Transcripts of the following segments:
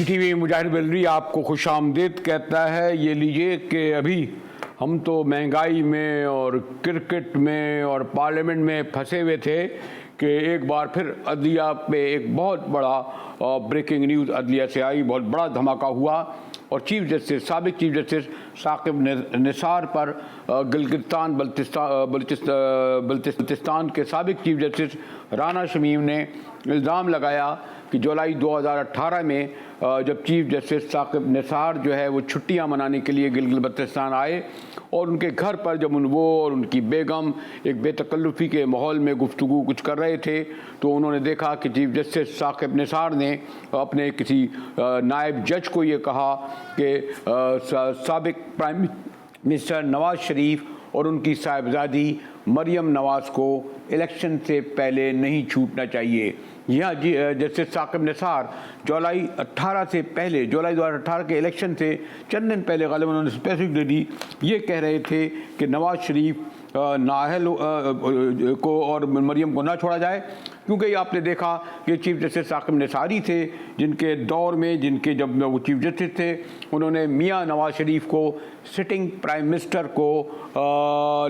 NTV मुजाहिर Bellary आपको खुशामदीद कहता है। ये लीजिए कि अभी हम तो महंगाई में और क्रिकेट में और पार्लियामेंट में फंसे हुए थे कि एक बार फिर अदलिया पे एक बहुत बड़ा ब्रेकिंग न्यूज़ अदलिया से आई, बहुत बड़ा धमाका हुआ और साबिक चीफ जस्टिस साकिब निसार पर गिलगिस्तान बल्तिस्तान के साबिक चीफ जस्टिस राना शमीम ने इल्ज़ाम लगाया कि जुलाई 2018 में जब चीफ जस्टिस साकिब निसार जो है वो छुट्टियां मनाने के लिए गिलगित बल्तिस्तान आए और उनके घर पर जब वो और उनकी बेगम एक बेतकल्लुफ़ी के माहौल में गुफ्तगू कुछ कर रहे थे तो उन्होंने देखा कि चीफ जस्टिस साकिब निसार ने अपने किसी नायब जज को ये कहा कि साबिक प्राइम मिनिस्टर नवाज़ शरीफ और उनकी साहिबजादी मरियम नवाज़ को इलेक्शन से पहले नहीं छूटना चाहिए। यहाँ जस्टिस साकिब निसार जुलाई 2018 के इलेक्शन से चंद दिन पहले गालिब उन्होंने स्पेसिफिक दे दी, ये कह रहे थे कि नवाज़ शरीफ नाहल को और मरियम को ना छोड़ा जाए, क्योंकि आपने देखा कि चीफ जस्टिस साकिब निसारी थे जिनके दौर में जब वो चीफ जस्टिस थे उन्होंने मियां नवाज़ शरीफ को सिटिंग प्राइम मिनिस्टर को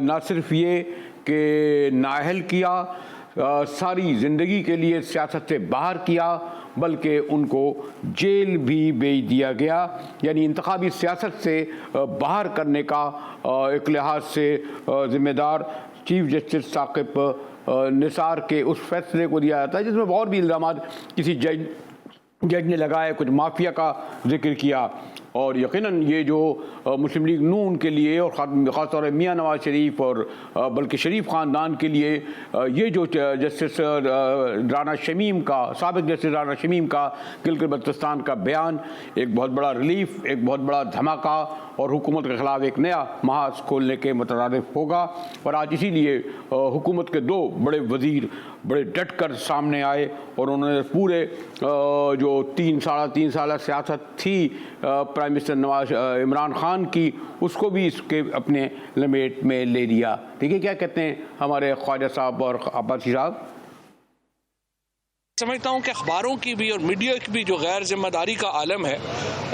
ना सिर्फ ये कि नाअहल किया, सारी ज़िंदगी के लिए सियासत से बाहर किया, बल्कि उनको जेल भी भेज दिया गया। यानी इंतखाबी सियासत से बाहर करने का एक लिहाज से ज़िम्मेदार चीफ जस्टिस साकिब निसार के उस फैसले को दिया जाता है जिसमें और भी इल्ज़ाम किसी जज ने लगाए, कुछ माफिया का जिक्र किया। और यकीनन ये जो मुस्लिम लीग नून के लिए और ख़ास तौर पर मियां नवाज़ शरीफ और बल्कि शरीफ ख़ानदान के लिए ये जो जस्टिस राना शमीम का साबिक जस्टिस राना शमीम का गिलगित बल्तिस्तान का बयान एक बहुत बड़ा रिलीफ, एक बहुत बड़ा धमाका और हुकूमत के ख़िलाफ़ एक नया महाज खोलने के मुतरादिफ होगा। और आज इसीलिए हुकूमत के दो बड़े वज़ीर बड़े डट कर सामने आए और उन्होंने पूरे जो 3 साल सियासत थी प्राइम मिनिस्टर इमरान खान की, उसको भी इसके अपने लपेट में ले लिया। ठीक है, क्या कहते हैं हमारे ख्वाजा साहब और अब्बासी साहब? समझता हूँ कि अखबारों की भी और मीडिया की भी जो गैर जिम्मेदारी का आलम है,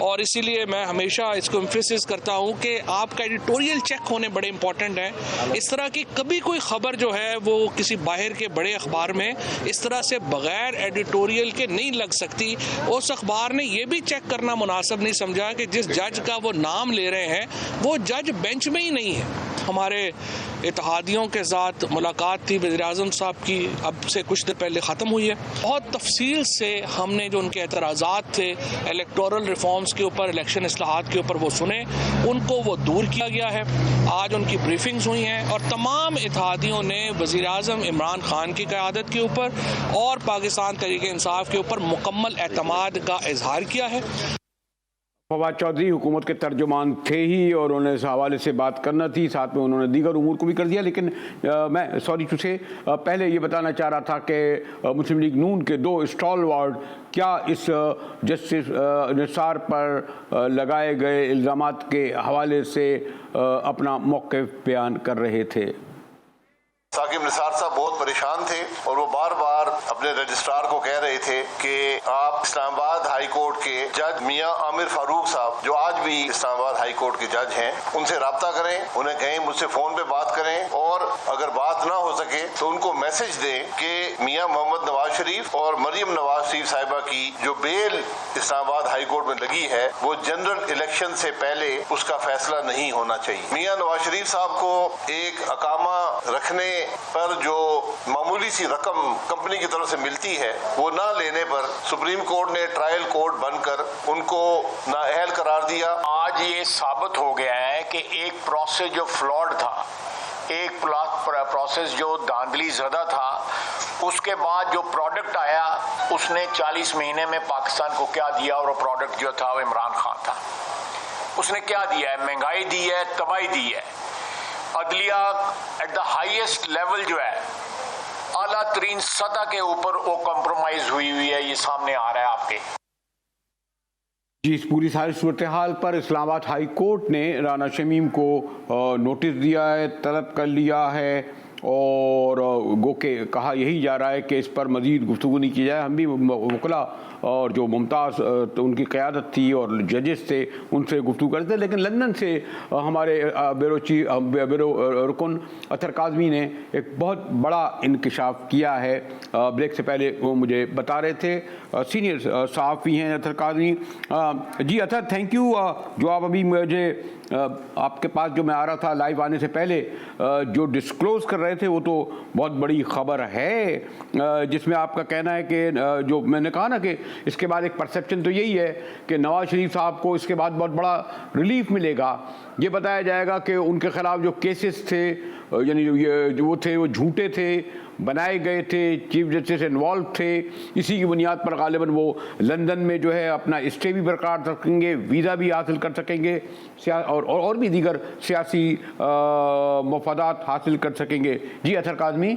और इसीलिए मैं हमेशा इसको एम्फेसिस करता हूँ कि आपका एडिटोरियल चेक होने बड़े इंपॉर्टेंट है। इस तरह की कभी कोई ख़बर जो है वो किसी बाहर के बड़े अखबार में इस तरह से बग़ैर एडिटोरियल के नहीं लग सकती। उस अखबार ने यह भी चेक करना मुनासिब नहीं समझा कि जिस जज का वो नाम ले रहे हैं वो जज बेंच में ही नहीं है। हमारे इत्तेहादियों के साथ मुलाकात थी वज़ीर-ए-आज़म साहब की, अब से कुछ दिन पहले ख़त्म हुई है। बहुत तफसील से हमने जो उनके एतराज़ात थे इलेक्टोरल रिफॉर्म्स के ऊपर, इलेक्शन इस्लाहात के ऊपर, वो सुने, उनको वो दूर किया गया है। आज उनकी ब्रीफिंग्स हुई हैं और तमाम इत्तेहादियों ने वज़ीर-ए-आज़म इमरान खान की क़यादत के ऊपर और पाकिस्तान तहरीक-ए-इंसाफ के ऊपर मुकम्मल एतमाद का इजहार किया है। फवाद चौधरी हुकूमत के तर्जुमान थे ही और उन्हें इस हवाले से बात करना थी, साथ में उन्होंने दीगर उमूर को भी कर दिया। लेकिन मैं तुझे पहले ये बताना चाह रहा था कि मुस्लिम लीग नून के दो स्टॉलवर्ड क्या इस जस्टिस निसार पर लगाए गए इल्ज़ामात के हवाले से अपना मौक़िफ़ बयान कर रहे थे। साकिब निसार साहब बहुत परेशान थे और वो बार बार अपने रजिस्ट्रार को कह रहे थे कि आप इस्लामाबाद हाई कोर्ट के जज मियां आमिर फारूक साहब, जो आज भी इस्लामाबाद हाई कोर्ट के जज हैं, उनसे रब्ता करें, उन्हें कहें मुझसे फोन पे बात करें, और अगर बात ना हो सके तो उनको मैसेज दें कि मियां मोहम्मद नवाज शरीफ और मरियम नवाज शरीफ साहिबा की जो बेल इस्लामाबाद हाई कोर्ट में लगी है वो जनरल इलेक्शन से पहले उसका फैसला नहीं होना चाहिए। मियां नवाज शरीफ साहब को एक अकामा रखने पर जो मामूली सी रकम कंपनी की तरफ से मिलती है वो ना लेने पर सुप्रीम कोर्ट ने ट्रायल कोर्ट बनकर उनको नाअहल करार दिया। आज ये साबित हो गया है कि एक प्रोसेस जो फ्लॉड था, एक प्रोसेस जो धांधली ज़दा था, उसके बाद जो प्रोडक्ट आया उसने 40 महीने में पाकिस्तान को क्या दिया, और वो प्रोडक्ट जो था वो इमरान खान था। उसने क्या दिया है? महंगाई दी है, तबाही दी है। अदलिया एट द हाईएस्ट लेवल जो है, आला तरीन सतह के ऊपर वो कॉम्प्रोमाइज हुई है, ये सामने आ रहा है आपके। जी, इस पूरी सारी सूरत हाल पर इस्लामाबाद हाई कोर्ट ने राना शमीम को नोटिस दिया है, तलब कर लिया है और गो के कहा यही जा रहा है कि इस पर मज़ीद गुफ्तगू नहीं की जाए। हम भी वकला और जो मुमताज़ तो उनकी क़यादत थी और जजेस थे उनसे गुफ्तगू करते थे। लेकिन लंदन से हमारे ब्यूरो रुकन अतर काज़मी ने एक बहुत बड़ा इंकशाफ किया है। ब्रेक से पहले वो मुझे बता रहे थे, सीनियर सहाफ़ी हैं अतर काज़मी। जी अतर, थैंक यू। जो आप अभी मुझे आपके पास जो मैं आ रहा था लाइव आने से पहले जो डिस्क्लोज़ कर रहे थे वो तो बहुत बड़ी खबर है, जिसमें आपका कहना है कि जो मैंने कहा ना कि इसके बाद एक परसेप्शन तो यही है कि नवाज शरीफ साहब को इसके बाद बहुत बड़ा रिलीफ मिलेगा। ये बताया जाएगा कि उनके खिलाफ जो केसेस थे, यानी जो वो थे वो झूठे थे, बनाए गए थे, चीफ जस्टिस इन्वॉल्व थे, इसी की बुनियाद पर गालिबन वो लंदन में जो है अपना स्टे भी बरकरार रखेंगे, वीज़ा भी हासिल कर सकेंगे और भी दीगर सियासी मफादात हासिल कर सकेंगे। जी अतर काज़मी।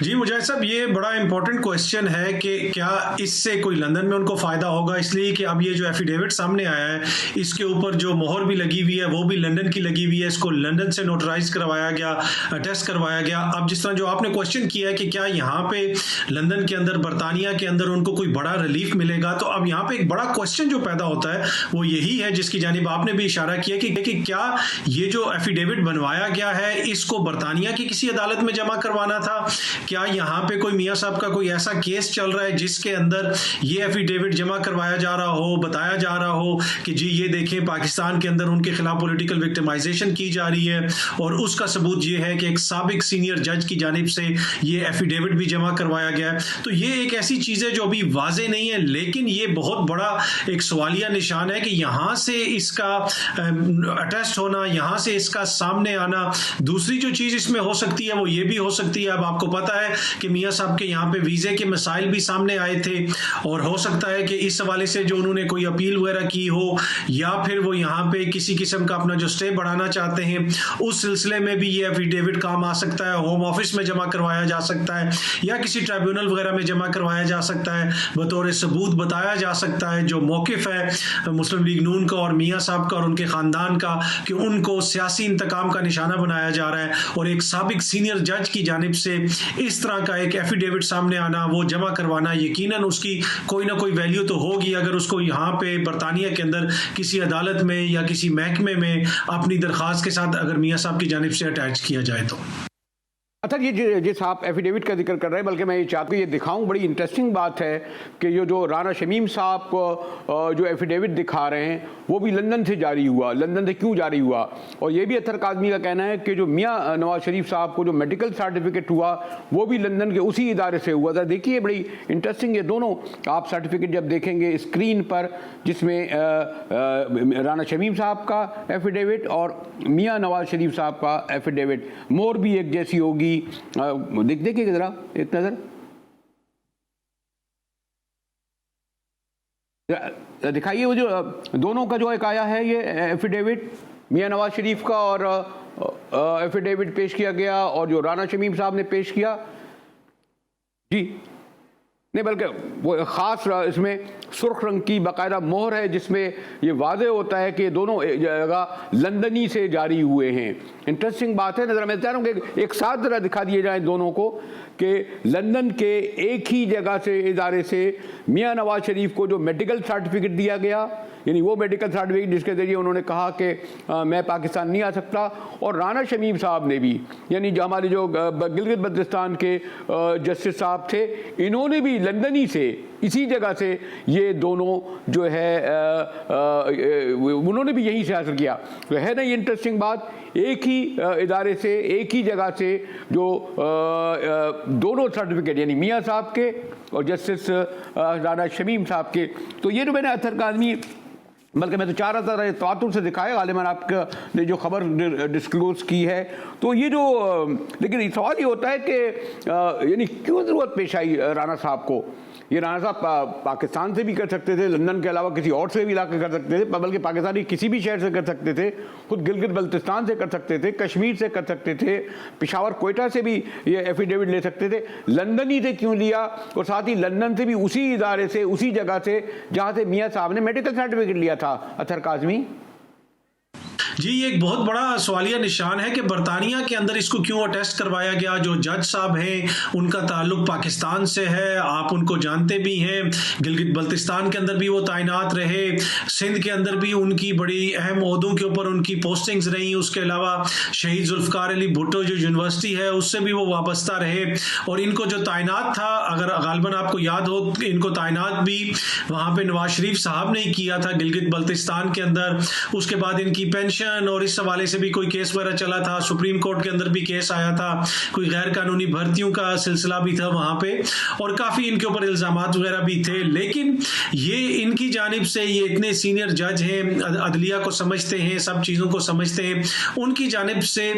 जी मुजाहिद साहब, ये बड़ा इंपॉर्टेंट क्वेश्चन है कि क्या इससे कोई लंदन में उनको फ़ायदा होगा, इसलिए कि अब ये जो एफिडेविट सामने आया है इसके ऊपर जो मोहर भी लगी हुई है वो भी लंदन की लगी हुई है, इसको लंदन से नोटराइज करवाया गया, टेस्ट करवाया गया। अब जिस तरह जो आपने क्वेश्चन किया है कि क्या यहाँ पे लंदन के अंदर, बरतानिया के अंदर उनको कोई बड़ा रिलीफ मिलेगा, तो अब यहाँ पे एक बड़ा क्वेश्चन जो पैदा होता है वो यही है जिसकी जानिब आपने भी इशारा किया कि क्या ये जो एफिडेविट बनवाया गया है इसको बरतानिया की किसी अदालत में जमा करवाना था, क्या यहाँ पे कोई मियां साहब का कोई ऐसा केस चल रहा है जिसके अंदर ये एफिडेविट जमा करवाया जा रहा हो, बताया जा रहा हो कि जी ये देखें पाकिस्तान के अंदर उनके खिलाफ पॉलिटिकल विक्टिमाइजेशन की जा रही है और उसका सबूत ये है कि एक साबिक सीनियर जज की जानिब से ये एफिडेविट भी जमा करवाया गया है। तो ये एक ऐसी चीज है जो अभी वाजे नहीं है, लेकिन ये बहुत बड़ा एक सवालिया निशान है कि यहाँ से इसका अटेस्ट होना, यहाँ से इसका सामने आना। दूसरी जो चीज इसमें हो सकती है वो ये भी हो सकती है, अब आपको पता है कि मियां साहब के यहाँ पे वीजे के मसाइल भी सामने आए थे और हो सकता है कि इस हवाले से जो उन्होंने कोई अपील वगैरह की हो या फिर वो यहाँ पे किसी किस्म का अपना जो स्टे बढ़ाना चाहते हैं उस सिलसिले में भी ये एफिडेविट काम आ सकता है। होम ऑफिस में जमा करवाया जा सकता है या किसी ट्राइब्यूनल वगैरह में जमा करवाया जा सकता है, बतौर सबूत बताया जा सकता है जो मौकिफ है मुस्लिम लीग नून का और मियां साहब का और उनके खानदान का कि उनको सियासी इंतकाम का निशाना बनाया जा रहा है। और एक साबिक सीनियर जज की जानिब से इस तरह का एक एफिडेविट सामने आना, वो जमा करवाना, यकीनन उसकी कोई ना कोई वैल्यू तो होगी अगर उसको यहाँ पे बरतानिया के अंदर किसी अदालत में या किसी महकमे में अपनी दरख्वास्त के साथ अगर मियां साहब की जानिब से अटैच किया जाए तो। अच्छा, ये जिस आप एफिडेविट का जिक्र कर रहे हैं, बल्कि मैं ये चाहता हूँ ये दिखाऊं, बड़ी इंटरेस्टिंग बात है कि जो राना शमीम साहब को जो एफिडेविट दिखा रहे हैं वो भी लंदन से जारी हुआ। लंदन से क्यों जारी हुआ? और ये भी अतर काज़मी का कहना है कि जो मियां नवाज शरीफ साहब को जो मेडिकल सर्टिफिकेट हुआ वो भी लंदन के उसी इदारे से हुआ था। देखिए बड़ी इंटरेस्टिंग ये दोनों आप सर्टिफिकेट जब देखेंगे स्क्रीन पर, जिसमें राना शमीम साहब का एफिडेविट और मियां नवाज शरीफ साहब का एफिडेविट, मोर भी एक जैसी होगी। देखिए जरा एक नजर दिखाइए, वो जो दोनों का जो एक आया है ये एफिडेविट, मियां नवाज शरीफ का और एफिडेविट पेश किया गया और जो राना शमीम साहब ने पेश किया। जी नहीं, बल्कि वो ख़ास इसमें सुर्ख रंग की बाकायदा मोहर है जिसमें ये वाज़े होता है कि दोनों जगह लंदनी से जारी हुए हैं। इंटरेस्टिंग बात है। नज़र मैं चाह रहा हूँ कि एक साथ ज़रा दिखा दिए जाएँ दोनों को कि लंदन के एक ही जगह से, इदारे से मियां नवाज शरीफ को जो मेडिकल सर्टिफिकेट दिया गया, यानी वो मेडिकल सर्टिफिकेट जिसके ज़रिए उन्होंने कहा कि मैं पाकिस्तान नहीं आ सकता, और राना शमीम साहब ने भी, यानी जो हमारे जो गिलगित बल्तिस्तान के जस्टिस साहब थे, इन्होंने भी लंदनी से, इसी जगह से ये दोनों जो है उन्होंने भी यहीं से हासिल किया। तो है ना ये इंटरेस्टिंग बात, एक ही इदारे से, एक ही जगह से जो दोनों सर्टिफिकेट, यानी मियां साहब के और जस्टिस राना शमीम साहब के। तो ये जो मैंने अतर काज़मी, बल्कि मैं तो चाह रहा था तवातुर से दिखाया, गालिबन आपका ने जो खबर डिस्क्लोज की है। तो ये जो, लेकिन सवाल ये होता है कि यानी क्यों ज़रूरत पेश आई राना साहब को? ये राना साहब पाकिस्तान से भी कर सकते थे, लंदन के अलावा किसी और से भी ला कर सकते थे, बल्कि पाकिस्तानी किसी भी शहर से कर सकते थे, खुद गिलगित बल्तिस्तान से कर सकते थे, कश्मीर से कर सकते थे, पेशावर कोयटा से भी ये एफिडेविट ले सकते थे। लंदन ही से क्यों लिया? और साथ ही लंदन से भी उसी इदारे से, उसी जगह से जहाँ से मियाँ साहब ने मेडिकल सर्टिफिकेट लिया था। अतर काज़मी। जी, ये एक बहुत बड़ा सवालिया निशान है कि बरतानिया के अंदर इसको क्यों अटेस्ट करवाया गया। जो जज साहब हैं उनका ताल्लुक पाकिस्तान से है, आप उनको जानते भी हैं। गिलगित बल्तिस्तान के अंदर भी वो तैनात रहे, सिंध के अंदर भी उनकी बड़ी अहम ओहदों के ऊपर उनकी पोस्टिंग्स रही। उसके अलावा शहीद जुल्फकार अली भुट्टो जो यूनिवर्सिटी है उससे भी वो वाबस्ता रहे। और इनको जो तैनात था, अगर गालिबन आपको याद हो, इनको तैनात भी वहाँ पे नवाज शरीफ साहब ने किया था गिलगित बल्तिस्तान के अंदर। उसके बाद इनकी पेंशन और इस हवाले से भी कोई केस वगैरह चला था, सुप्रीम कोर्ट के अंदर भी केस आया था, कोई गैर कानूनी भर्तियों का सिलसिला भी था वहाँ पे, और काफ़ी इनके ऊपर इल्ज़ामात वगैरह भी थे। लेकिन ये इनकी जानिब से, ये इतने सीनियर जज हैं, अदलिया को समझते हैं, सब चीज़ों को समझते हैं, उनकी जानिब से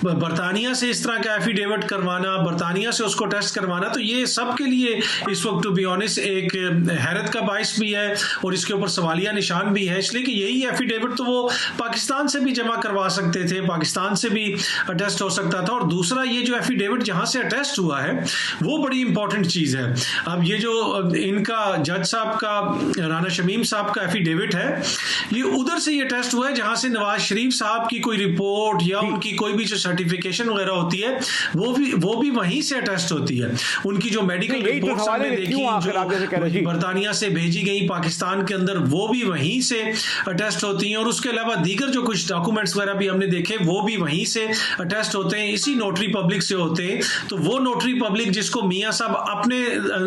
बरतानिया से इस तरह का एफिडेविट करवाना, बरतानिया से उसको टेस्ट करवाना, तो ये सबके लिए इस वक्त टू बी ऑनेस्ट एक हैरत का बाइस भी है और इसके ऊपर सवालिया निशान भी है। इसलिए कि यही एफिडेविट तो वो पाकिस्तान से भी जमा करवा सकते थे, पाकिस्तान से भी अटेस्ट हो सकता था। और दूसरा, ये जो एफिडेविट जहां से अटेस्ट हुआ है वो बड़ी इंपॉर्टेंट चीज है। अब ये जो इनका जज साहब का, राना शमीम साहब का एफिडेविट है, ये उधर से ये टेस्ट हुआ है जहां से नवाज शरीफ साहब की कोई रिपोर्ट या उनकी कोई भी जो सर्टिफिकेशन वगैरह होती है वो भी वहीं से अटेस्ट होती है। उनकी जो मेडिकल रिपोर्ट्स हमने देखी जो बरतानिया से भेजी गई पाकिस्तान के अंदर, वो भी वहीं से अटेस्ट होती हैं। और उसके अलावा दीगर जो कुछ डॉक्यूमेंट्स वगैरह भी हमने देखे वो भी वहीं से अटेस्ट होते हैं, इसी नोटरी पब्लिक से होते हैं। तो वो नोटरी पब्लिक जिसको मियां साहब अपने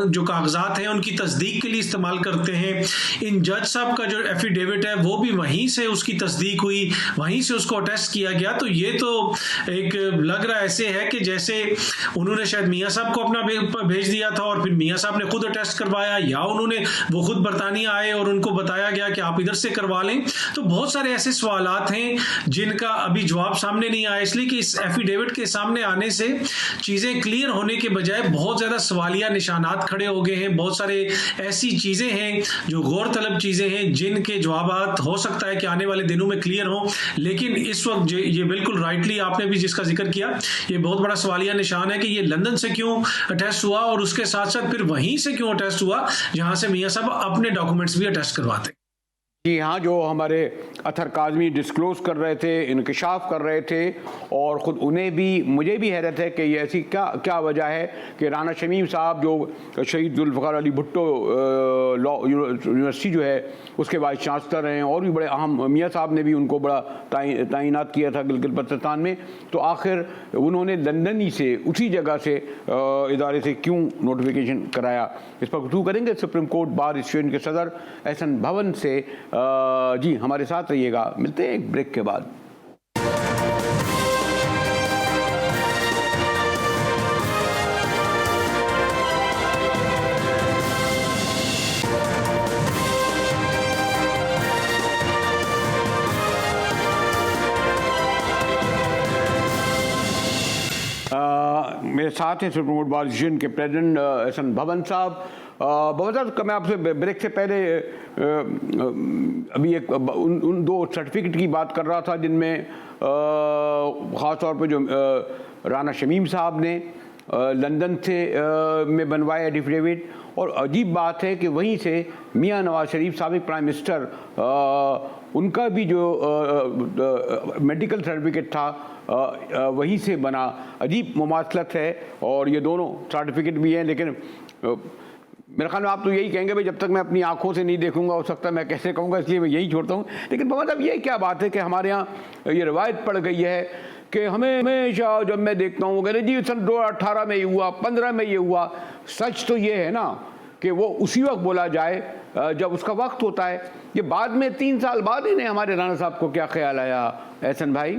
जो कागजात हैं उनकी तस्दीक के लिए इस्तेमाल करते हैं, इन जज साहब का जो एफिडेविट है वो भी वहीं से उसकी तस्दीक हुई, वहीं से उसको अटेस्ट किया गया। तो ये तो एक लग रहा ऐसे है कि जैसे उन्होंने शायद मियां साहब को अपना भेज दिया था और फिर मियां साहब ने खुद अटेस्ट करवाया, या उन्होंने वो खुद बरतानिया आए और उनको बताया गया कि आप इधर से करवा लें। तो बहुत सारे ऐसे सवालात हैं जिनका अभी जवाब सामने नहीं आया, इसलिए कि इस एफिडेविट के सामने आने से चीजें क्लियर होने के बजाय बहुत ज्यादा सवालिया निशानात खड़े हो गए हैं। बहुत सारे ऐसी चीजें हैं जो गौर तलब चीजें हैं जिनके जवाब हो सकता है कि आने वाले दिनों में क्लियर हो। लेकिन इस वक्त ये बिल्कुल राइटली आपने भी जिसका जिक्र किया, ये बहुत बड़ा सवालिया निशान है कि ये लंदन से क्यों अटेस्ट हुआ और उसके साथ साथ फिर वहीं से क्यों अटेस्ट हुआ जहां से मियां साहब अपने डॉक्यूमेंट्स भी अटेस्ट करवाते। जी हाँ, जो हमारे अथर काज़मी डिस्क्लोज कर रहे थे, इंकशाफ कर रहे थे, और ख़ुद उन्हें भी, मुझे भी हैरत है कि ये ऐसी क्या वजह है कि राना शमीम साहब जो शहीद जुल्फ़िकार अली भुट्टो लॉ यूनिवर्सिटी जो है उसके वाइस चांसलर हैं, और भी बड़े अहम, मियाँ साहब ने भी उनको बड़ा तैनात किया था गिलगित बल्तिस्तान में, तो आखिर उन्होंने लंदन ही से, उसी जगह से इदारे से क्यों नोटिफिकेशन कराया। इस पर गुफ्तगू करेंगे सुप्रीम कोर्ट बार एसोसिएशन के सदर एहसन भवन से। जी हमारे साथ रहिएगा, मिलते हैं एक ब्रेक के बाद। मेरे साथ हैं सुप्रीम कोर्ट बार एसोसिएशन के प्रेसिडेंट एहसन भवन साहब। बहुत साहब, मैं आपसे ब्रेक से पहले अभी एक उन दो सर्टिफिकेट की बात कर रहा था जिनमें ख़ास तौर पे जो राना शमीम साहब ने लंदन से में बनवाया एफिडेविट, और अजीब बात है कि वहीं से मियां नवाज शरीफ साबिक प्राइम मिनिस्टर उनका भी जो मेडिकल सर्टिफिकेट था वहीं से बना। अजीब मुमासलत है, और ये दोनों सर्टिफिकेट भी हैं, लेकिन मेरे ख्याल में आप तो यही कहेंगे भाई जब तक मैं अपनी आंखों से नहीं देखूंगा हो सकता है मैं कैसे कहूँगा, इसलिए मैं यही छोड़ता हूँ। लेकिन मतलब ये क्या बात है कि हमारे यहाँ ये रवायत पड़ गई है कि हमें हमेशा जब मैं देखता हूँ कहते जी सन 2018 में ये हुआ, 15 में ये हुआ। सच तो ये है ना कि वो उसी वक्त बोला जाए जब उसका वक्त होता है। ये बाद में 3 साल बाद इन्हें हमारे राना साहब को क्या ख्याल आया एहसन भाई?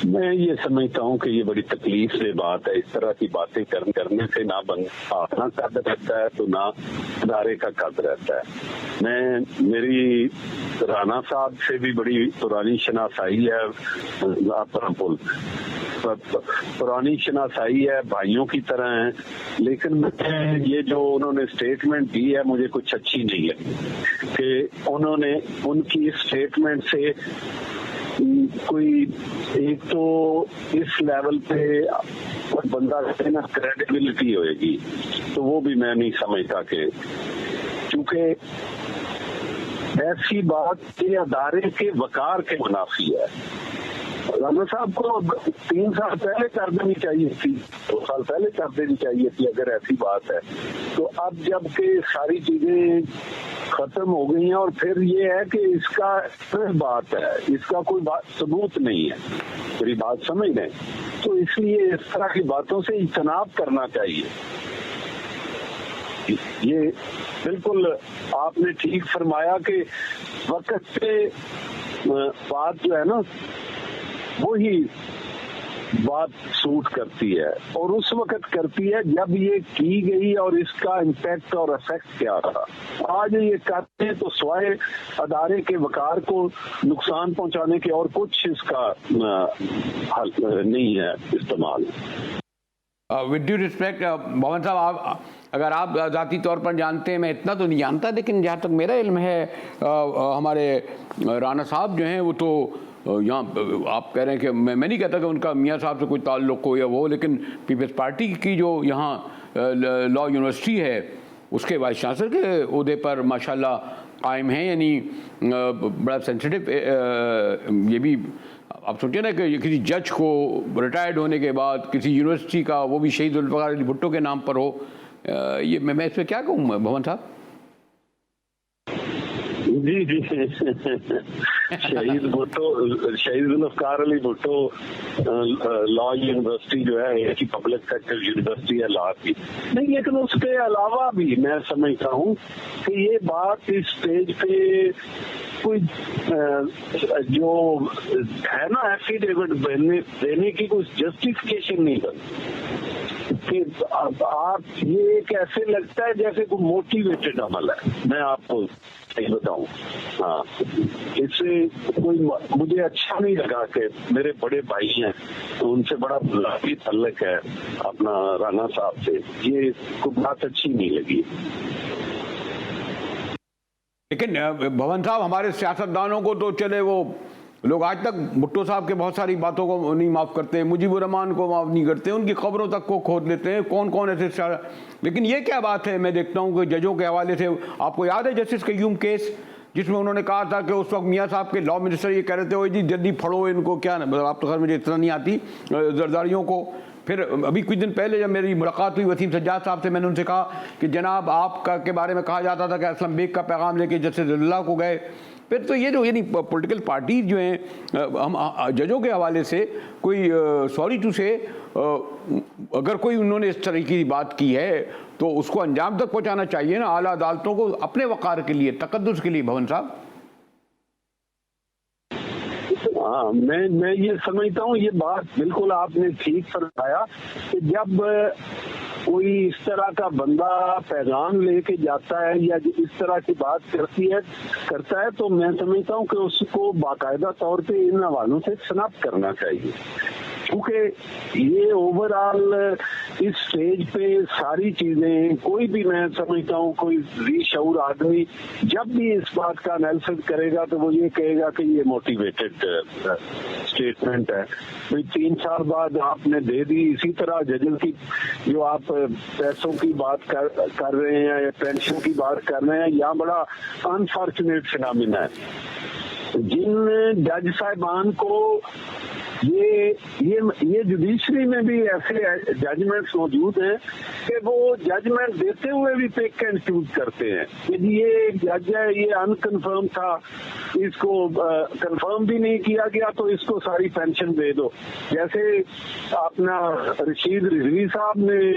मैं ये समझता हूँ कि ये बड़ी तकलीफ से बात है। इस तरह की बातें करने से ना अपना कद रहता है तो ना इदारे का कद रहता है। मेरी राना साहब से भी बड़ी पुरानी शनासाई है, पुरानी शनासाई है, भाइयों की तरह है। लेकिन ये जो उन्होंने स्टेटमेंट दी है मुझे कुछ अच्छी नहीं लगी कि उन्होंने उनकी स्टेटमेंट से कोई एक तो इस लेवल पे बंदा ना क्रेडिबिलिटी होएगी, तो वो भी मैं नहीं समझता कि, क्योंकि ऐसी बात के अदारे के वकार के मुनाफी है। राना साहब को 3 साल पहले कर देनी चाहिए थी, 2 साल पहले कर देनी चाहिए थी अगर ऐसी बात है। तो अब जबकि सारी चीजें खत्म हो गई हैं और फिर ये है कि इसका बात है, इसका कोई सबूत नहीं है, मेरी बात समझ लें। तो इसलिए इस तरह की बातों से इज्तनाब करना चाहिए। ये बिल्कुल आपने ठीक फरमाया कि वक्त पे बात जो है ना वही बात सूट करती है, और उस वक्त करती है जब ये की गई और इसका इम्पैक्ट और इफेक्ट क्या रहा। आज ये करते हैं तो स्वाय अदारे के वकार को नुकसान पहुंचाने के और कुछ इसका हल नहीं है इस्तेमाल। विद ड्यू रिस्पेक्ट भवन साहब, आप अगर आप ज़ाती तौर पर जानते हैं, मैं इतना तो नहीं जानता, लेकिन जहाँ तक मेरा इल्म है हमारे राना साहब जो हैं वो तो यहाँ आप कह रहे हैं कि मैं नहीं कहता कि उनका मियाँ साहब से कोई ताल्लुक़ हो या वो, लेकिन पीपल्स पार्टी की जो यहाँ लॉ यूनिवर्सिटी है उसके वाइस चांसलर के ओहदे पर माशाल्लाह कायम हैं। यानी बड़ा सेंसिटिव ये भी आप सोचिए ना कि किसी जज को रिटायर्ड होने के बाद किसी यूनिवर्सिटी का, वो भी शहीद जुल्फ़िकार अली भुट्टो के नाम पर हो, ये मैं इस पर क्या कहूँ भवन साहब? जी जी शहीद जुल्फ़िकार अली भुट्टो लॉ यूनिवर्सिटी जो है एक ही पब्लिक सेक्टर यूनिवर्सिटी है लॉ की नहीं, लेकिन उसके अलावा भी मैं समझता हूँ कि ये बात इस स्टेज पे कोई जो है ना एफिडेविट देने की कोई जस्टिफिकेशन नहीं बनती कि आप ये एक ऐसे लगता है जैसे कोई मोटिवेटेड अमल है। मैं आपको सही बताऊं, हाँ, इससे कोई मुझे अच्छा नहीं लगा कि मेरे बड़े भाई हैं तो उनसे बड़ा बुलावी तल्लक है अपना राना साहब से, ये कोई बात अच्छी नहीं लगी। लेकिन भवन साहब, हमारे सियासतदानों को तो चले वो लोग आज तक भुट्टो साहब के बहुत सारी बातों को नहीं माफ़ करते, मुजीबुर रहमान को माफ़ नहीं करते, उनकी खबरों तक को खोद लेते हैं, कौन कौन ऐसे। लेकिन ये क्या बात है, मैं देखता हूँ कि जजों के हवाले से, आपको याद है जस्टिस कयूम केस जिसमें उन्होंने कहा था कि उस वक्त मियाँ साहब के लॉ मिनिस्टर ये कह रहे थे, ओ जी जल्दी फड़ो इनको, क्या आप तो खैर मुझे इतना नहीं आती जरदारियों को। फिर अभी कुछ दिन पहले जब मेरी मुलाकात हुई वसीम सज्जाद साहब से, मैंने उनसे कहा कि जनाब आपका के बारे में कहा जाता था कि असलम बेग का पैगाम लेके जस्टिस अल्लाह को गए। फिर तो ये जो यानी पॉलिटिकल पार्टी जो हैं, हम जजों के हवाले से कोई सॉरी टू से अगर कोई उन्होंने इस तरह की बात की है तो उसको अंजाम तक पहुंचाना चाहिए ना आला अदालतों को, अपने वक़ार के लिए, तकद्दुस के लिए। भवन साहब, हाँ, मैं ये समझता हूँ, ये बात बिल्कुल आपने ठीक फरमाया कि जब कोई इस तरह का बंदा पैगाम लेके जाता है या इस तरह की बात करता है तो मैं समझता हूँ कि उसको बाकायदा तौर पे इन हवालों से शनाख्त करना चाहिए, क्योंकि ये ओवरऑल इस स्टेज पे सारी चीजें, कोई भी मैं समझता हूँ कोई रीशऊर आदमी जब भी इस बात का एनालिसिस करेगा तो वो ये कहेगा कि ये मोटिवेटेड स्टेटमेंट है। भाई 3 साल बाद आपने दे दी। इसी तरह जजों की जो आप पैसों की बात कर रहे हैं या पेंशन की बात कर रहे हैं, यहाँ बड़ा अनफॉर्चुनेट फिनोमिना है। जिन जज साहिबान को ये जुडिशरी में भी ऐसे जजमेंट्स मौजूद हैं कि वो जजमेंट देते हुए भी पिक एंड चूज करते हैं कि ये जज है, ये अनकन्फर्म था, इसको कंफर्म भी नहीं किया गया तो इसको सारी पेंशन दे दो। जैसे अपना रशीद रिजवी साहब ने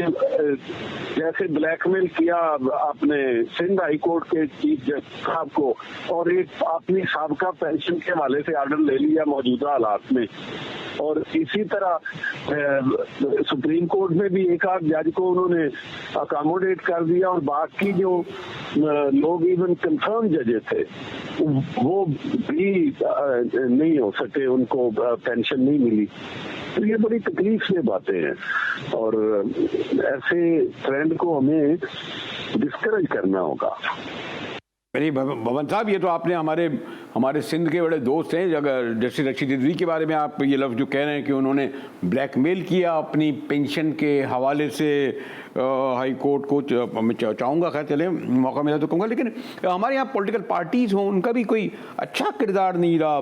जैसे ब्लैकमेल किया अपने सिंध हाई कोर्ट के चीफ जज साहब को और एक अपनी साबका पेंशन के हवाले से ऑर्डर ले लिया मौजूदा हालात में, और इसी तरह सुप्रीम कोर्ट में भी एक आध जज को उन्होंने अकोमोडेट कर दिया और बाकी जो लोग इवन कंफर्म जजेस थे वो भी नहीं हो सके, उनको पेंशन नहीं मिली। तो ये बड़ी तकलीफ से बातें हैं और ऐसे ट्रेंड को हमें डिस्करेज करना होगा। नहीं भवन साहब, ये तो आपने हमारे सिंध के बड़े दोस्त हैं, अगर जैसे रशीद रिजवी के बारे में आप ये लफ्ज़ जो कह रहे हैं कि उन्होंने ब्लैकमेल किया अपनी पेंशन के हवाले से हाई कोर्ट को, मैं चाहूँगा, खैर चले मौका मिला तो कहूँगा, लेकिन हमारे यहाँ पॉलिटिकल पार्टीज़ हों उनका भी कोई अच्छा किरदार नहीं रहा,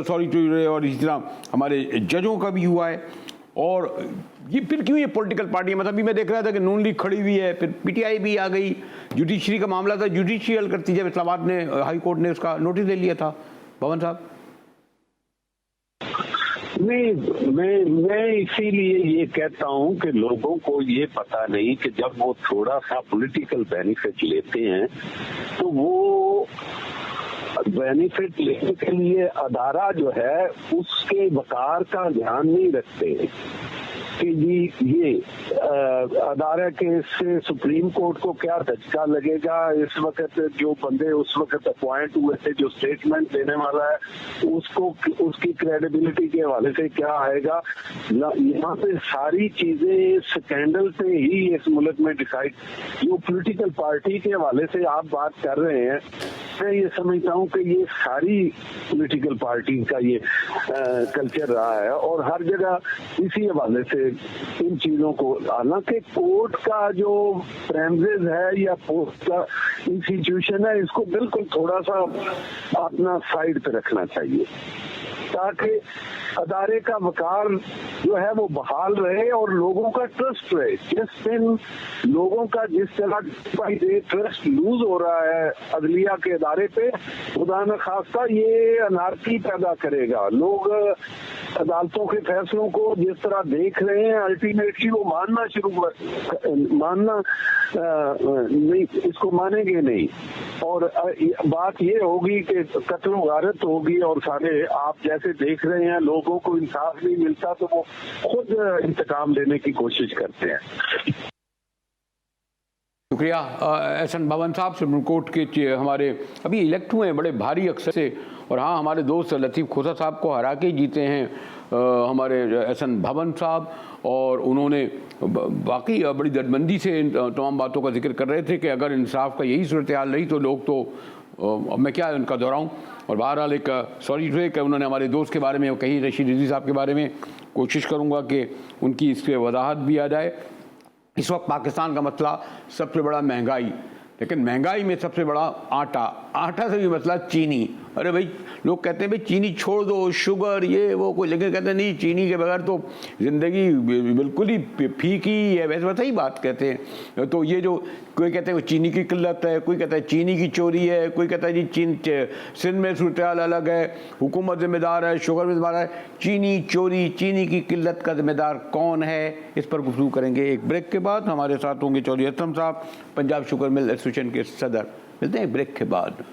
सॉरी टू, और इसी तरह हमारे जजों का भी हुआ है। और ये फिर क्यों ये पॉलिटिकल पार्टी, मतलब अभी मैं देख रहा था कि नून लीग खड़ी हुई है, फिर पीटीआई भी आ गई, जुडिशरी का मामला था, जुडिशरी हल करती, जब इस्लामाबाद ने, हाई कोर्ट ने उसका नोटिस ले लिया था। भवन साहब नहीं, मैं इसीलिए ये कहता हूँ कि लोगों को ये पता नहीं कि जब वो थोड़ा सा पॉलिटिकल बेनिफिट लेते हैं तो वो बेनिफिट लेने के लिए अदारा जो है उसके वकार का ध्यान नहीं रखते कि जी ये अदारा के से सुप्रीम कोर्ट को क्या धचका लगेगा, इस वक्त जो बंदे उस वक्त अपॉइंट हुए थे, जो स्टेटमेंट देने वाला है उसको, उसकी क्रेडिबिलिटी के हवाले से क्या आएगा। यहाँ पे सारी चीजें स्कैंडल पे ही इस मुल्क में डिसाइड, जो पॉलिटिकल पार्टी के हवाले से आप बात कर रहे हैं, मैं ये समझता हूँ कि ये सारी पॉलिटिकल पार्टी का ये कल्चर रहा है और हर जगह इसी हवाले से इन चीजों को, हालांकि कोर्ट का जो प्रेमिसेस है या कोर्ट का इंस्टीट्यूशन है, इसको बिल्कुल थोड़ा सा अपना साइड पे रखना चाहिए ताकि अदारे का वकार जो है वो बहाल रहे और लोगों का ट्रस्ट रहे। जिस दिन लोगों का जिस तरह ट्रस्ट लूज हो रहा है अदलिया के अदारे पे, खुदा न खास्ता ये अनारकी पैदा करेगा। लोग अदालतों के फैसलों को जिस तरह देख रहे हैं, अल्टीमेटली वो मानना नहीं, इसको मानेंगे नहीं, और बात ये होगी कि कत्ल गारत होगी और सारे आप जैसे देख रहे हैं लोगों को इंसाफ नहीं मिलता तो वो खुद इंतकाम लेने की कोशिश करते हैं। शुक्रिया एहसन भवन साहब, सुप्रीम कोर्ट के हमारे अभी इलेक्ट हुए हैं बड़े भारी अक्सर से, और हाँ हमारे दोस्त लतीफ़ खोसा साहब को हरा के जीते हैं हमारे एहसन भवन साहब, और उन्होंने बाकी बड़ी दर्दमंदी से इन तमाम बातों का जिक्र कर रहे थे कि अगर इंसाफ का यही सूरत हाल रही तो लोग तो मैं क्या उनका दोहराऊँ। और बहरहाल एक सॉरी कि उन्होंने हमारे दोस्त के बारे में कही, रशीद रिजवी साहब के बारे में कोशिश करूँगा कि उनकी इस पर वजाहत भी आ जाए। इस वक्त पाकिस्तान का मसला सबसे बड़ा महंगाई, लेकिन महंगाई में सबसे बड़ा आटा से भी मसला चीनी। अरे भाई लोग कहते हैं भाई चीनी छोड़ दो, शुगर ये वो कोई, लेकिन कहते हैं नहीं चीनी के बगैर तो ज़िंदगी बिल्कुल ही फीकी है, वैसे ही बात कहते हैं। तो ये जो कोई कहते हैं चीनी की किल्लत है, कोई कहता है चीनी की चोरी है, कोई कहता है जी सिंध में सूरत हाल अलग है, हुकूमत जिम्मेदार है, शुगर में जिम्मेदार है, चीनी चोरी, चीनी की किल्लत का जिम्मेदार कौन है, इस पर गुफ्तगू करेंगे एक ब्रेक के बाद। हमारे साथ होंगे चौधरी असलम साहब, पंजाब शुगर मिल एसोसिएशन के सदर। मिलते हैं ब्रेक के बाद।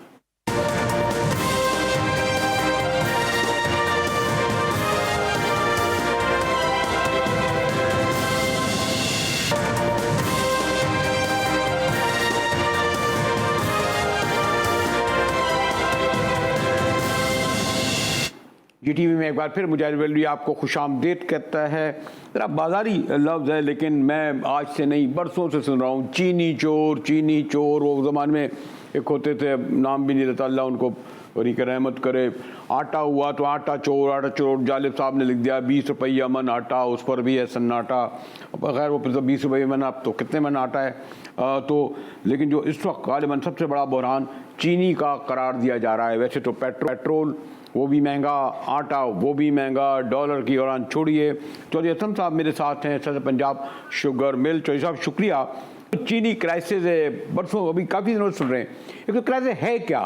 GTV में एक बार फिर मुजाहिर वेलवी आपको खुशामदीद कहता है। ज़रा बाजारी लफ्ज़ है लेकिन मैं आज से नहीं बरसों से सुन रहा हूँ, चीनी चोर, चीनी चोर। वो ज़माने में एक होते थे, नाम भी नहीं रहता, अल्लाह उनको बड़ी रहमत करे। आटा हुआ तो आटा चोर जालिब साहब ने लिख दिया 20 रुपये मन आटा, उस पर भी है सन्नाटा। खैर वो फिर तो 20 रुपये मन, अब तो कितने मन आटा है। तो लेकिन जो इस वक्त गालिबन सबसे बड़ा बहरान चीनी का करार दिया जा रहा है। वैसे तो पेट्रोल वो भी महंगा, आटा वो भी महंगा, डॉलर की औरान छोड़िए। चौधरी असलम साहब मेरे साथ हैं, सदर पंजाब शुगर मिल। चौधरी साहब शुक्रिया। चीनी क्राइसिस है, बरसों अभी काफ़ी दिनों से सुन रहे हैं। एक तो क्राइसिस है क्या?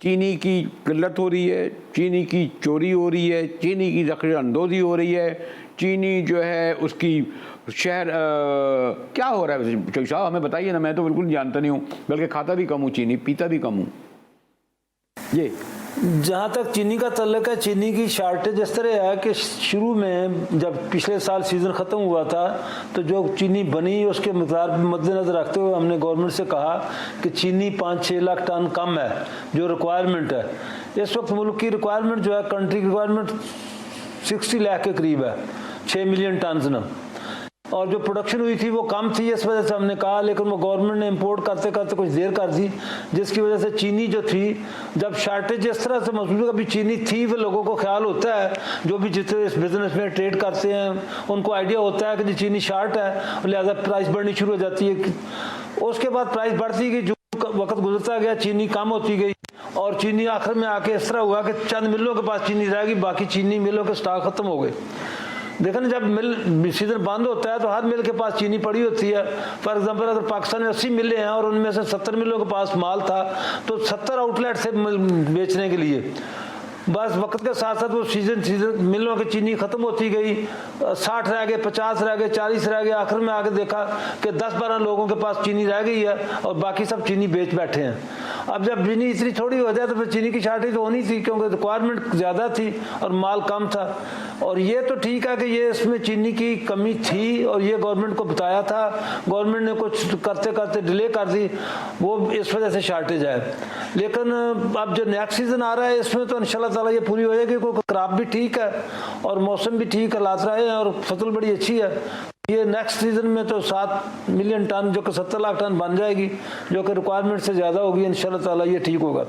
चीनी की किल्लत हो रही है, चीनी की चोरी हो रही है, चीनी की ज़ख़ीरा अंदोज़ी हो रही है, चीनी जो है उसकी शहर क्या हो रहा है? चौधरी साहब हमें बताइए ना, मैं तो बिल्कुल जानता नहीं हूँ, बल्कि खाता भी कम हूँ चीनी, पीता भी कम हूँ। ये जहाँ तक चीनी का तल्लक है, चीनी की शार्टेज इस तरह है कि शुरू में जब पिछले साल सीज़न ख़त्म हुआ था तो जो चीनी बनी उसके मकदार मद्देनज़र रखते हुए हमने गवर्नमेंट से कहा कि चीनी 5-6 लाख टन कम है जो रिक्वायरमेंट है। इस वक्त मुल्क की रिक्वायरमेंट जो है, कंट्री की रिक्वायरमेंट 60 लाख के करीब है, 6 मिलियन टन न। और जो प्रोडक्शन हुई थी वो कम थी, इस वजह से हमने कहा, लेकिन वो गवर्नमेंट ने इंपोर्ट करते करते कुछ देर कर दी, जिसकी वजह से चीनी जो थी, जब शार्टेज इस तरह से महसूस कभी चीनी थी, वो लोगों को ख्याल होता है, जो भी जितने इस बिजनेस में ट्रेड करते हैं उनको आइडिया होता है कि चीनी शार्ट है, लिहाजा प्राइस बढ़नी शुरू हो जाती है। उसके बाद प्राइस बढ़ती गई, जो वक्त गुजरता गया चीनी कम होती गई, और चीनी आखिर में आके इस तरह हुआ कि चंद मिलों के पास चीनी रहेगी, बाकी चीनी मिलों के स्टॉक खत्म हो गए। देखो ना, जब मिल सीजन बंद होता है तो हर मिल के पास चीनी पड़ी होती है। फॉर एग्जांपल अगर पाकिस्तान में 80 मिलें हैं और उनमें से 70 मिलों के पास माल था, तो 70 आउटलेट से बेचने के लिए, बस वक्त के साथ साथ वो सीजन मिलों की चीनी खत्म होती गई, 60 रह गए, 50 रह गए, 40 रह गए, आखिर में आके देखा कि 10-12 लोगों के पास चीनी रह गई है और बाकी सब चीनी बेच बैठे हैं। अब जब चीनी इतनी थोड़ी हो जाए तो फिर चीनी की शार्टेज तो होनी थी, क्योंकि रिक्वायरमेंट ज़्यादा थी और माल कम था। और ये तो ठीक है कि ये इसमें चीनी की कमी थी और ये गवर्नमेंट को बताया था, गवर्नमेंट ने कुछ करते करते डिले कर दी, वो इस वजह से शार्टेज है। लेकिन अब जो नेक्स्ट सीजन आ रहा है इसमें तो इंशाल्लाह ताला ये पूरी हो जाएगी, क्योंकि क्रॉप भी ठीक है और मौसम भी ठीक है, हालात रहे हैं और फसल बड़ी अच्छी है। ये नेक्स्ट सीजन में तो 7 मिलियन टन, जो कि 70 लाख टन बन जाएगी, जो कि रिक्वायरमेंट से ज़्यादा होगी, इंशाल्लाह ताला ये ठीक होगा।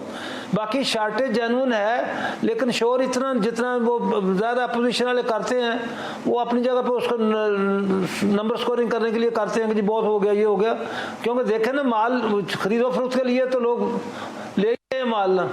बाकी शार्टेज जेन्युइन है, लेकिन शोर इतना जितना वो ज़्यादा अपोजिशन वाले करते हैं, वो अपनी जगह पे उसको नंबर स्कोरिंग करने के लिए करते हैं कि जी बहुत हो गया, ये हो गया। क्योंकि देखें ना, माल खरीदो फरोख्त के लिए तो लोग ले गए माल ना,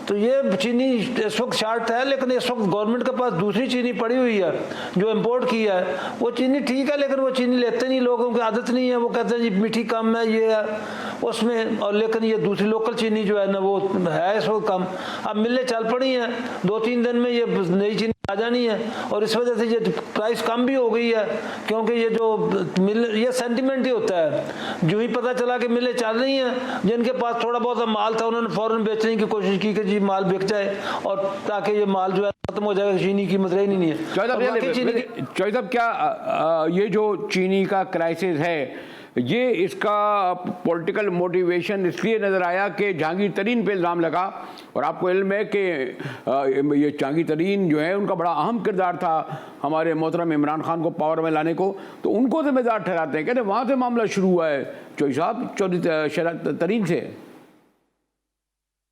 तो ये चीनी इस वक्त शार्ट है, लेकिन इस वक्त गवर्नमेंट के पास दूसरी चीनी पड़ी हुई है जो इंपोर्ट की है। वो चीनी ठीक है, लेकिन वो चीनी लेते नहीं, लोगों की आदत नहीं है, वो कहते हैं जी मीठी कम है, ये है उसमें, और लेकिन ये दूसरी लोकल चीनी जो है ना वो है इस वक्त कम। अब मिलें चल पड़ी हैं, 2-3 दिन में ये नई चीनी आ जानी है, और इस वजह से ये प्राइस कम भी हो गई है, क्योंकि ये जो मिल, ये सेंटिमेंट ही होता है। जो ही पता चला कि मिलें चल रही हैं, जिनके पास थोड़ा बहुत माल था उन्होंने फौरन बेचने की कोशिश की कि जी माल बिक जाए, और ताकि ये माल जो है खत्म हो जाएगा, चीनी की कीमत रही नहीं है। चौधरी साहब, क्या ये जो चीनी का क्राइसिस है, ये इसका पॉलिटिकल मोटिवेशन इसलिए नज़र आया कि जहांगीर तरीन पे इल्ज़ाम लगा, और आपको इल्म है कि ये जहांगीर तरीन जो है उनका बड़ा अहम किरदार था हमारे मोहतरम इमरान खान को पावर में लाने को, तो उनको जिम्मेदार ठहराते हैं। कहते हैं वहाँ से मामला शुरू हुआ है चौधरी साहब, चौधरी तरीन से।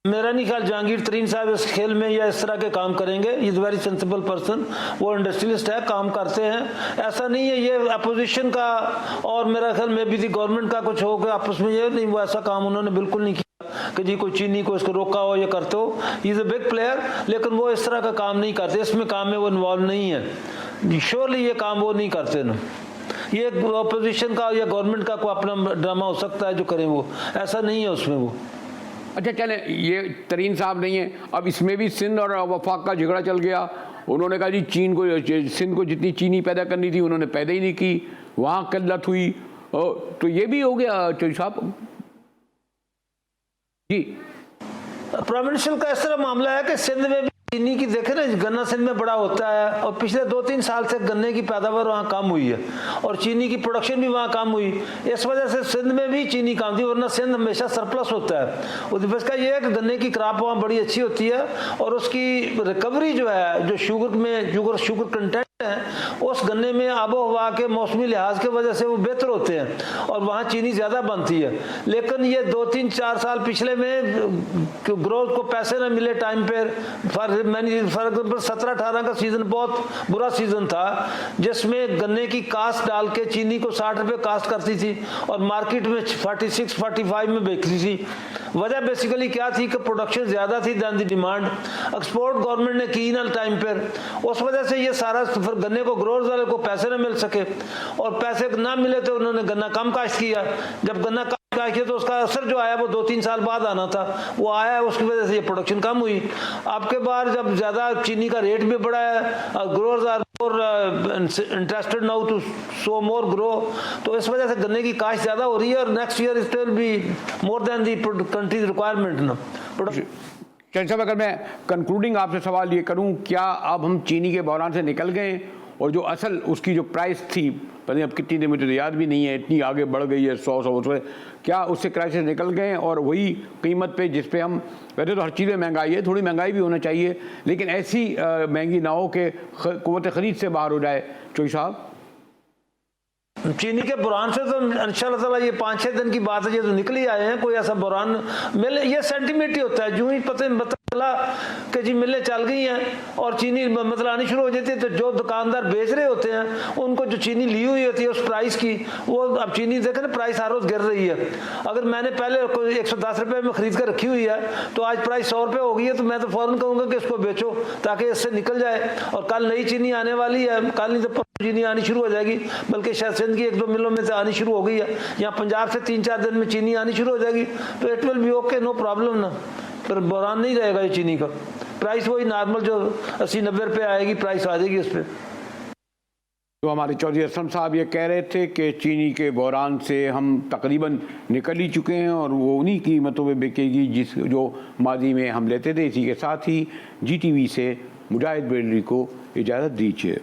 मेरा नहीं ख्याल जहांगीर तरीन साहब इस खेल में या इस तरह के काम करेंगे। इज वेरी सेंसिबल पर्सन, वो इंडस्ट्रियलिस्ट है, काम करते हैं। ऐसा नहीं है ये अपोजिशन का और मेरा ख्याल में भी गवर्नमेंट का कुछ हो गया आपस में, ये नहीं, वो ऐसा काम उन्होंने बिल्कुल नहीं किया कि जी कोई चीनी को इसको रोका हो या करते हो। इज ए बिग प्लेयर, लेकिन वो इस तरह का काम नहीं करते, इसमें काम में वो इन्वॉल्व नहीं है। श्योरली ये काम वो नहीं करते ना, ये अपोजिशन का या गवर्नमेंट का कोई अपना ड्रामा हो सकता है जो करें, वो ऐसा नहीं है उसमें वो। अच्छा चले, ये तरीन साहब नहीं है, अब इसमें भी सिंध और वफाक का झगड़ा चल गया। उन्होंने कहा जी चीन को, सिंध को जितनी चीनी पैदा करनी थी उन्होंने पैदा ही नहीं की, वहाँ किल्लत हुई, तो ये भी हो गया चौधरी साहब जी। प्रोविंशियल का इस तरह मामला है कि सिंध में भी चीनी की देखे ना, गन्ना सिंध में बड़ा होता है, और पिछले 2-3 साल से गन्ने की पैदावार वहाँ कम हुई है और चीनी की प्रोडक्शन भी वहाँ कम हुई, इस वजह से सिंध में भी चीनी कम थी, वरना सिंध हमेशा सरप्लस होता है। उस का ये है कि गन्ने की क्रॉप वहाँ बड़ी अच्छी होती है और उसकी रिकवरी जो है, जो शुगर कंटेंट है उस गन्ने में आबो हवा के मौसमी लिहाज के वजह से वो बेहतर होते हैं और वहाँ चीनी ज़्यादा बनती है। लेकिन ये 2-3-4 साल पिछले में ग्रोथ को पैसे न मिले टाइम पर, फॉर एग्जाम्पल 17-18 का सीजन बहुत बुरा सीजन था, जिसमें गन्ने की कास्ट डाल के चीनी को 60 रुपये कास्ट करती थी और मार्केट में 46-45 में बेचती थी। वजह बेसिकली क्या थी कि प्रोडक्शन ज़्यादा थी than the demand, export government ने की ना टाइम पर, उस वजह से ये सारा गन्ने को ग्रोअर्स वाले को पैसे न मिल सके और पैसे ना मिले तो उन्होंने गन्ना कम काश्त किया। जब गन्ना कम काश्त किया तो उसका असर जो आया वो 2-3 साल बाद आना था, वो आया, उसकी वजह से ये प्रोडक्शन कम हुई। आपके बार जब ज़्यादा चीनी का रेट भी बढ़ा है, growers are more interested now to sow more grow, तो इस वजह से गन्ने की काश्त ज़्यादा हो रही है और next year it will be more than the countries requirement ना प्रोडक्शन। चल साहब, अगर मैं कंक्लूडिंग आपसे सवाल ये करूं, क्या अब हम चीनी के बहरान से निकल गए और जो असल उसकी जो प्राइस थी, पता नहीं अब कितनी देर मुझे तो याद भी नहीं है, इतनी आगे बढ़ गई है 100 रुपये, क्या उससे क्राइसिस निकल गए और वही कीमत पे जिस पे हम, वैसे तो हर चीज़ में महंगाई है, थोड़ी महंगाई भी होना चाहिए, लेकिन ऐसी महंगी ना हो कि क़ुव्वत ख़रीद से बाहर हो जाए। चौधरी साहब चीनी के बुरान से तो इंशाल्लाह ताला ये 5-6 दिन की बात है, ये तो निकल ही आए हैं। कोई ऐसा बुरान मिले, ये सेंटीमेंट ही होता है। जो ही पता चला कि जी मिलें चल गई हैं और चीनी मतलब आनी शुरू हो जाती है, तो जो दुकानदार बेच रहे होते हैं उनको जो चीनी ली हुई होती है उस प्राइस की, वो अब चीनी देखें ना प्राइस हर रोज गिर रही है। अगर मैंने पहले 110 रुपए में खरीद कर रखी हुई है तो आज प्राइस 100 रुपए हो गई है, तो मैं तो फौरन कहूंगा कि इसको बेचो ताकि इससे निकल जाए। और कल नई चीनी आने वाली है, कल नहीं तो चीनी आनी शुरू हो जाएगी, बल्कि शायद सिंध की 1-2 मिलों में से आनी शुरू हो गई है। यहाँ पंजाब से 3-4 दिन में चीनी आनी शुरू हो जाएगी, तो it will be okay, no problem ना। पर बुरान नहीं रहेगा ये चीनी का प्राइस, वही नॉर्मल जो 80-90 रुपए आएगी प्राइस आ जाएगी उस पर। तो हमारे चौधरी असलम साहब ये कह रहे थे कि चीनी के बहरान से हम तकरीबन निकल ही चुके हैं और वो उन्हीं कीमतों में बिकेगी जिस जो माजी में हम लेते थे। इसी के साथ ही GTV से मुजाहिद बेलरी को इजाज़त दीजिए।